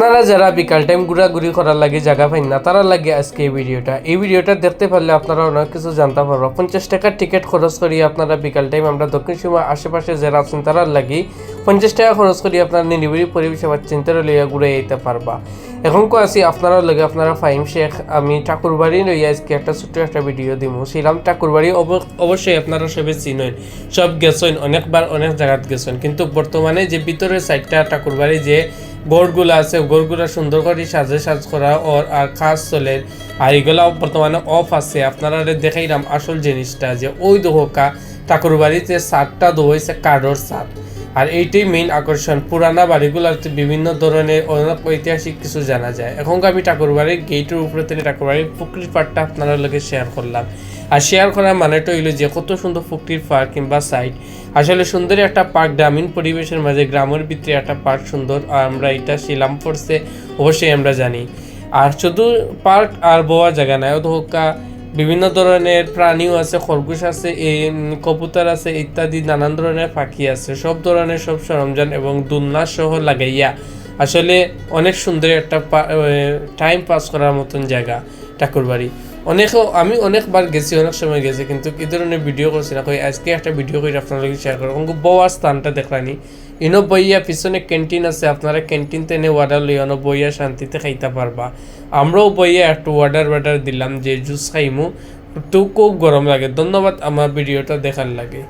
আপনারা যারা বিকাল টাইম ঘোরাঘুরি করার লাগে জায়গা পাইন না তারা লাগে আজকে এই ভিডিওটা দেখতে পারলে আপনারা অনেক কিছু জানতে পারবো। 50 টাকার টিকিট খরচ করি আপনারা বিকাল টাইম আমরা দক্ষিণ সীমা আশেপাশে যারা আছেন তারা লাগি 50 টাকা খরচ করি আপনারা নিরিবিলি পরিবেশে বা চিন্তার লইয়া ঘুরে যেতে পারবা। এখন আছি আপনারা লগে আপনারা ফাহিম শেখ আমি ঠাকুরবাড়ি লইয়া আজকে একটা ছোট্ট একটা ভিডিও দিব ছিলাম। ঠাকুরবাড়ি অবশ্যই আপনারা সবে চিনেন, সব গেছেন, অনেকবার অনেক জায়গাত গেছেন, কিন্তু বর্তমানে যে ভিতরের সাইডটা ঠাকুরবাড়ি যে গড়গুলো আছে গড়গুলো সুন্দর করে সাজ করা আর কাজ চলে, আর এগুলো বর্তমানে অফ আছে। আপনারা দেখাইলাম আসল জিনিসটা যে ওই দোকা ঠাকুরবাড়িতে ছাদটা দোয়াইছে কাঠের ছাদ, আর এইটাই মেইন আকর্ষণ। পুরানা বাড়িগুলোতে বিভিন্ন ধরনের অনেক ঐতিহাসিক কিছু জানা যায়। এখন আমি ঠাকুরবাড়ির গেটের উপরে থেকে ঠাকুরবাড়ির পুকুরির পাড়টা আপনাদের লগে শেয়ার করলাম। আর শেয়ার করার মানেটা হইলো যে কত সুন্দর পুকুরির পার্ক কিংবা সাইড, আসলে সুন্দর একটা পার্ক, গ্রামীণ পরিবেশের মাঝে গ্রামের ভিতরে একটা পার্ক সুন্দর। আর আমরা এটা শিলাম পড়ছে অবশ্যই আমরা জানি। আর শুধু পার্ক আর বোয়া জায়গা নাই, ধোকা বিভিন্ন ধরনের প্রাণীও আছে, খরগোশ আছে, কবুতর আছে ইত্যাদি নানান ধরনের পাখি আছে, সব ধরনের সব সরঞ্জাম এবং দোলনা সহ লাগাইয়া আসলে অনেক সুন্দর একটা টাইম পাস করার মতন জায়গা ঠাকুরবাড়ি। আমি অনেকবার গেছি, অনেক সময় গেছি, কিন্তু এই ধরনের ভিডিও করছি না। আজকে একটা ভিডিও করে আপনার লগে শেয়ার করবো। বওয়ার স্থানটা দেখলানি, ইনো বইয়া পিছনে ক্যান্টিন আছে, আপনারা ক্যান্টিনতে এনে অর্ডার লইয়া বইয়া শান্তিতে খাইতে পারবা। আমরাও বইয়া একটু অর্ডার দিলাম যে জুস খাইমু, তো খুব গরম লাগে। ধন্যবাদ আমার ভিডিওটা দেখার লাগে।